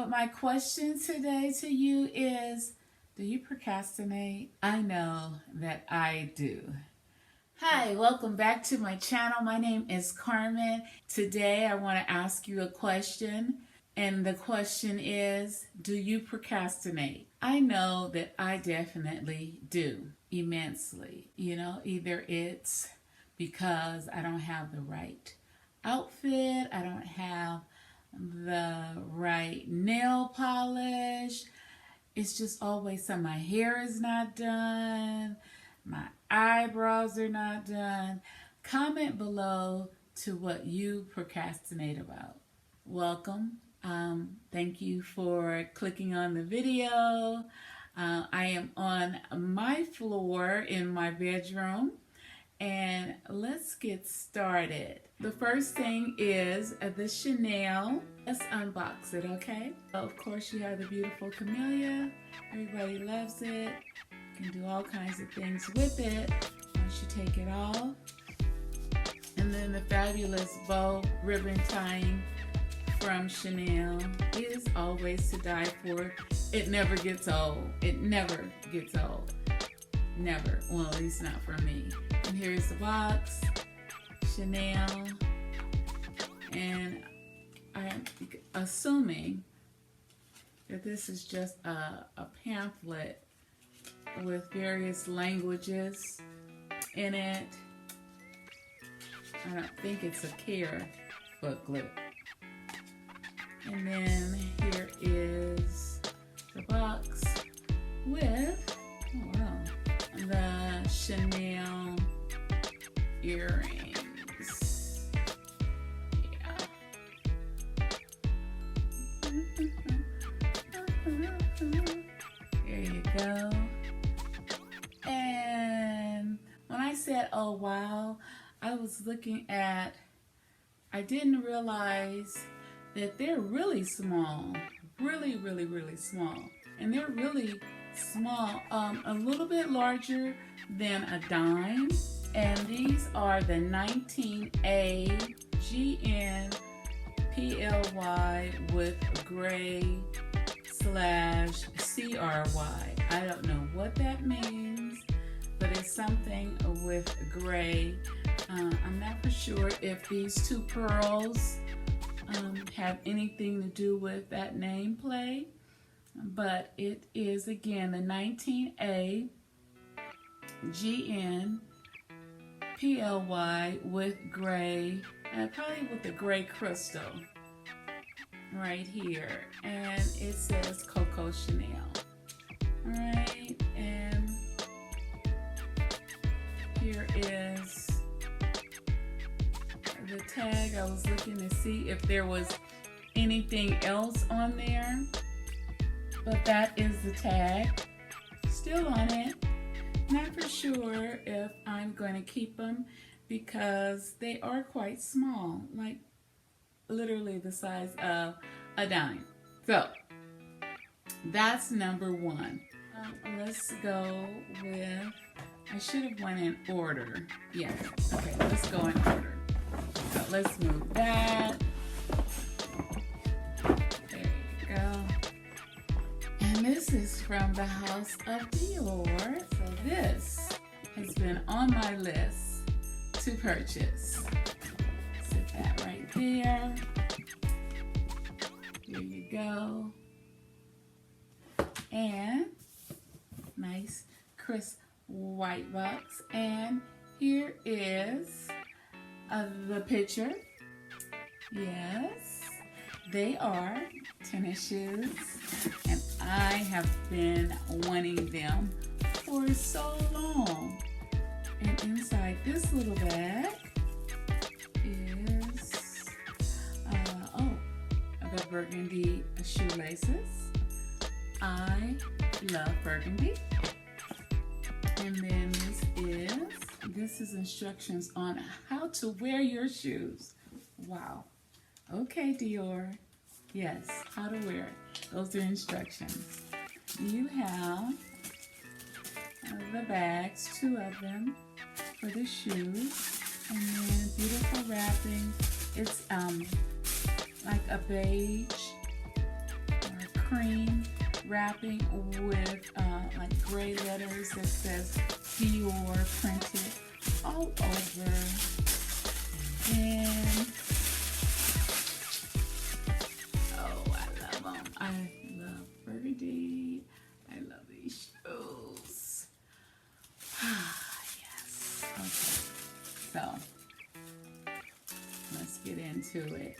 But my question today to you is, do you procrastinate? I know that I do. Hi, welcome back to my channel. My name is Carmen. Today I want to ask you a question, and the question is, do you procrastinate? I know that I definitely do, immensely. You know, either it's because I don't have the right outfit, I don't have the right nail polish, it's just always something. My hair is not done, my eyebrows are not done. Comment below to what you procrastinate about. Welcome. Thank you for clicking on the video. I am on my floor in my bedroom, and let's get started. The first thing is the Chanel. Let's unbox it, okay? Of course, you have the beautiful camellia. Everybody loves it. You can do all kinds of things with it once you take it off. And then the fabulous bow ribbon tying from Chanel is always to die for. It never gets old. It never gets old. Never. Well, at least not for me. And here's the box. Chanel. And I'm assuming that this is just a pamphlet with various languages in it. I don't think it's a care booklet. And then here is the box with, oh wow, the Chanel earrings. Yeah. There you go. And when I said, oh wow, I was looking at, I didn't realize that they're really small, really small. And they're really small, a little bit larger than a dime. And these are the 19A GN.PLY with gray /CRY. I don't know what that means, but it's something with gray. I'm not for sure if these two pearls have anything to do with that nameplate, but it is again the 19A GN.PLY with gray, probably with the gray crystal right here, and it says Coco Chanel. All right, and here is the tag. I was looking to see if there was anything else on there, but that is the tag still on it. Not for sure if I'm going to keep them because they are quite small, like literally the size of a dime. So that's number one. Let's go with, I should have went in order. Yes, okay, let's go in order. So let's move that. There you go. And this is from the House of Dior. So this has been on my list to purchase. Sit that right there. Here you go. And nice crisp white box. And here is the picture. Yes, they are tennis shoes, and I have been wanting them for so long. And inside this little bag is the burgundy shoelaces. I love burgundy. And then this is instructions on how to wear your shoes. Wow. Okay, Dior. Yes, how to wear it. Those are instructions. You have the bags, 2 of them for the shoes, and then beautiful wrapping. It's like a beige or cream wrapping with like gray letters that says Dior printed all over. And oh, I love them. I love burgundy. I love these shoes. Yes. Okay. So let's get into it.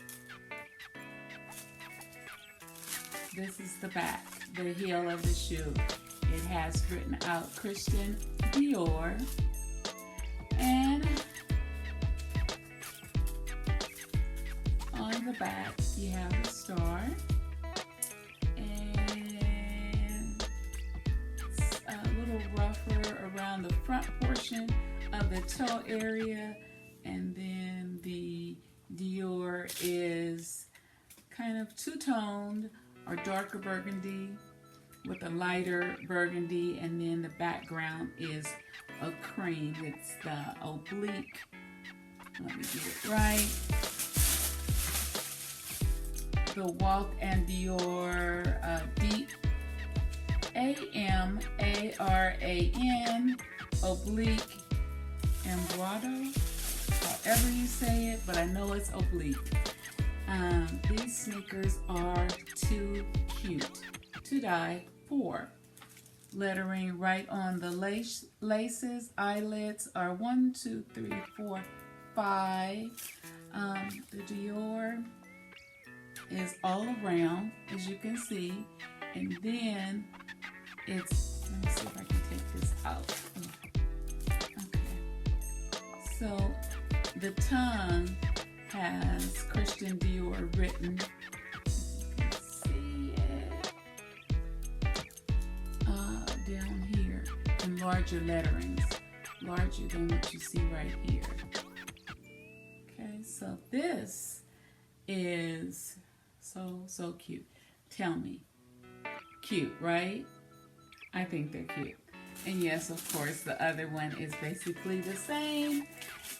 This is the back, the heel of the shoe. It has written out Christian Dior. And on the back, you have the star. And it's a little rougher around the front portion of the toe area. And then the Dior is kind of two-toned or darker burgundy with a lighter burgundy, and then the background is a cream. It's the oblique. Let me get it right. The Walk and Dior Deep AMARRAN oblique embrado, however you say it, but I know it's oblique. These sneakers are too cute to die for. Lettering right on the laces. Eyelets are 1, 2, 3, 4, 5. The Dior is all around, as you can see, and then it's, let me see if I can take this out. Okay, so the tongue has Christian Dior written. You can see it down here in larger letterings, larger than what you see right here. Okay, so this is so cute. Tell me, cute, right? I think they're cute. And yes, of course, the other one is basically the same.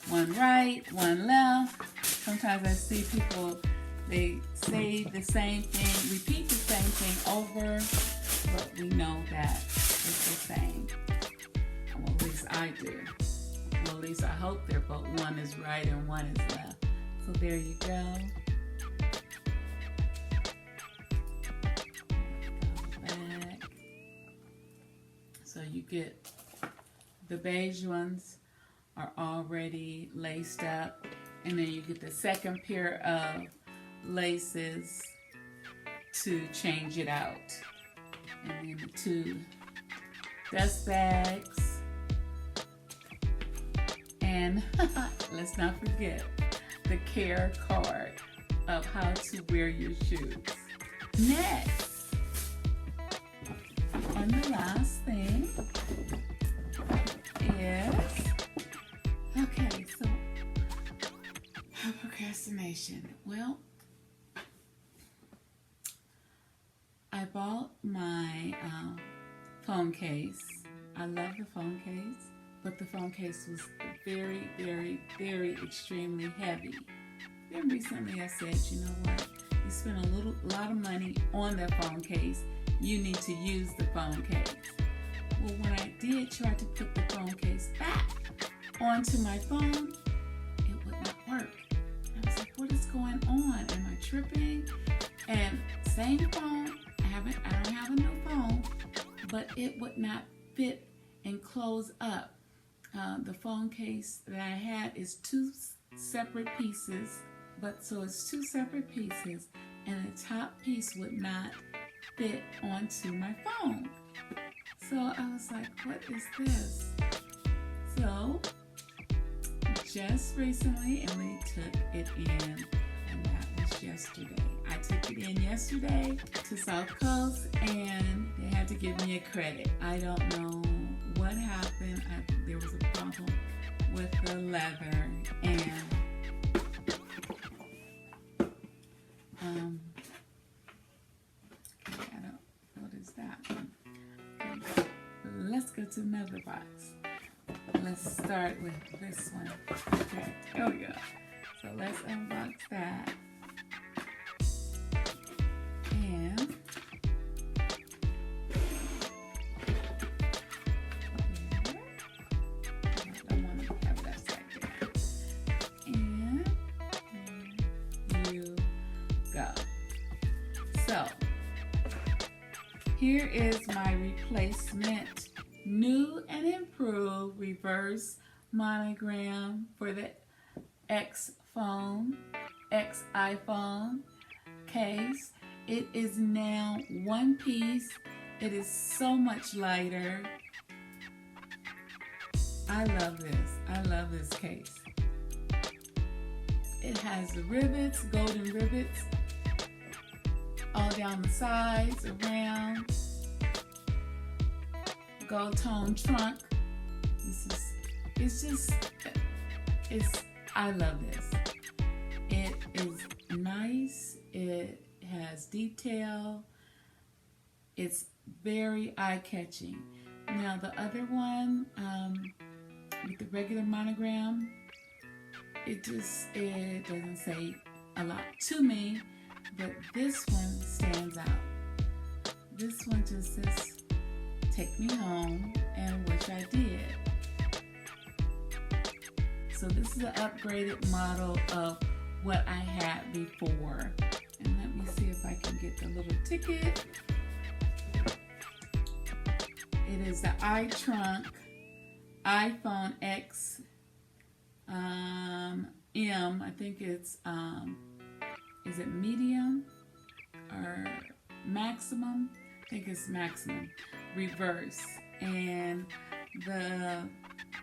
One right, one left. Sometimes I see people, they say the same thing, repeat the same thing over, but we know that it's the same. Well, at least I do. Well, at least I hope they're both, one is right and one is left. So there you go. Back. So you get the beige ones are already laced up, and then you get the second pair of laces to change it out, and then the two dust bags, and let's not forget the care card of how to wear your shoes. Next, and the last thing is, okay, so procrastination. Well, I bought my phone case. I love the phone case, but the phone case was very, very, very extremely heavy. Then recently I said, you know what? You spent a lot of money on that phone case. You need to use the phone case. Well, when I did try to put the phone case back onto my phone, it would not work. And I was like, what is going on? Am I tripping? And same phone, I don't have a new phone, but it would not fit and close up. The phone case that I had is two separate pieces, so it's two separate pieces, and the top piece would not fit onto my phone. So I was like, what is this? So just recently, Emily took it in, and that was yesterday. I took it in yesterday to South Coast, and they had to give me a credit. I don't know what happened. There was a problem with the leather, and what is that? Okay, let's go to another box. Let's start with this one. Okay, there we go. So let's unbox that. And Here is my replacement new and improved reverse monogram for the X iPhone case. It is now one piece. It is so much lighter. I love this. I love this case. It has the rivets, golden rivets, all down the sides, around. Gold tone trunk. I love this. It is nice. It has detail. It's very eye-catching. Now the other one, with the regular monogram, it doesn't say a lot to me, but this one stands out. This one just says, take me home, and wish I did. So this is an upgraded model of what I had before. And let me see if I can get the little ticket. It is the iTrunk iPhone X M. I think it's is it medium or maximum? I think it's maximum reverse, and the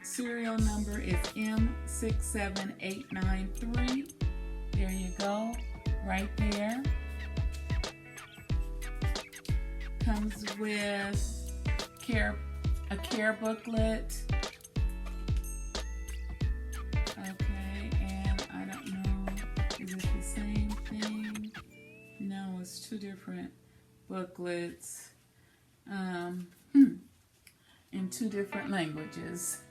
serial number is M67893. There you go, right there. Comes with a care booklet. Okay, and I don't know, is it the same thing? No, it's two different booklets in two different languages.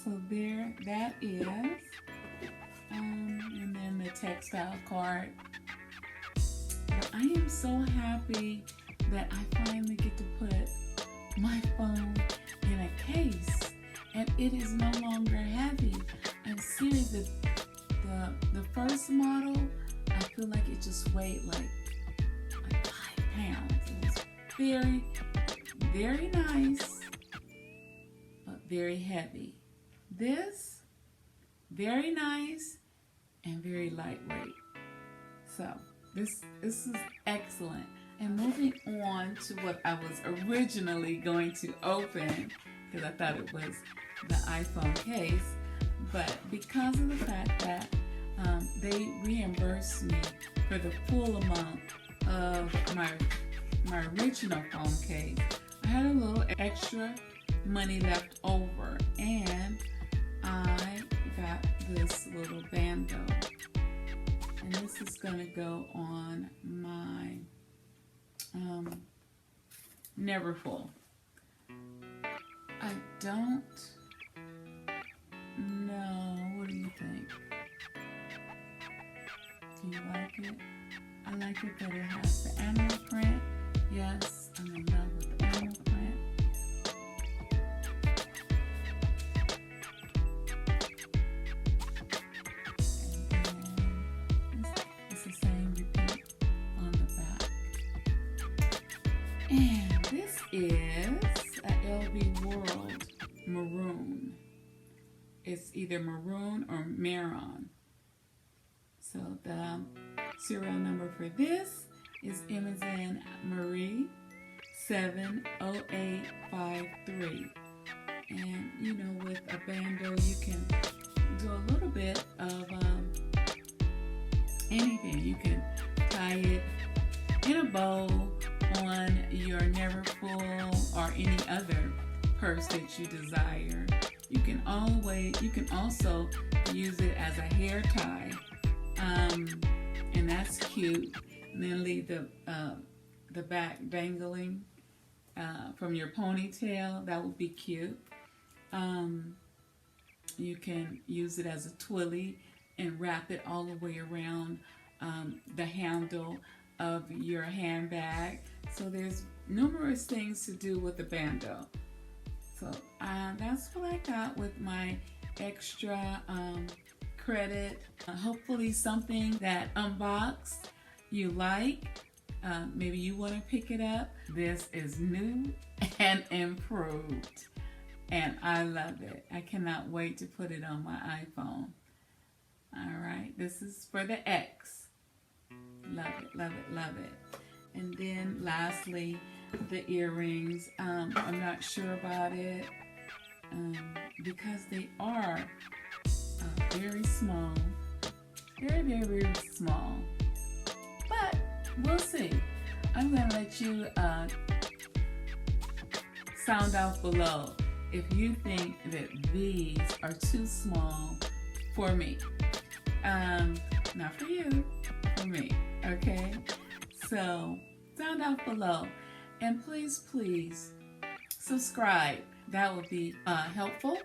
So there, that is, and then the textile card. But I am so happy that I finally get to put my phone in a case, and it is no longer heavy. I'm serious. The first model, I feel like it just weighed like 5 pounds. It was very, very nice, but very heavy. This, very nice and very lightweight. So this is excellent. And moving on to what I was originally going to open, because I thought it was the iPhone case, but because of the fact that they reimbursed me for the full amount of my original phone case, I had a little extra money left over, and I got this little Bandeau, and this is going to go on my Never Full. I don't know. What do you think? Do you like it? I like it that it has the animal print. Yes, I'm in love with the animal print. And then it's the same repeat on the back. And this is a LV World Maroon. It's either maroon or MARRON. So the serial number for this is M.REV 70853. And you know, with a Bandeau, you can do a little bit of anything. You can tie it in a bow on your Never Full or any other purse that you desire. You can also use it as a hair tie, and that's cute. And then leave the back dangling from your ponytail. That would be cute. You can use it as a twilly and wrap it all the way around the handle of your handbag. So there's numerous things to do with the Bandeau. So that's what I got with my extra credit. Hopefully something that unboxed you like. maybe you want to pick it up. This is new and improved, and I love it. I cannot wait to put it on my iPhone. All right, this is for the X. Love it, love it, love it. And then lastly, the earrings. I'm not sure about it because they are very small. Very, very, very small. But we'll see. I'm going to let you sound off below if you think that these are too small for me. Not for you, for me. Okay? So, sound off below. And please, please subscribe. That would be helpful.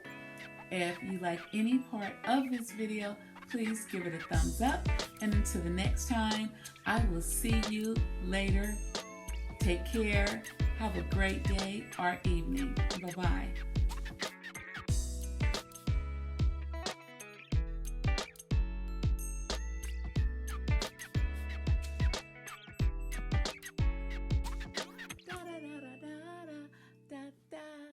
If you like any part of this video, please give it a thumbs up. And until the next time, I will see you later. Take care. Have a great day or evening. Bye-bye.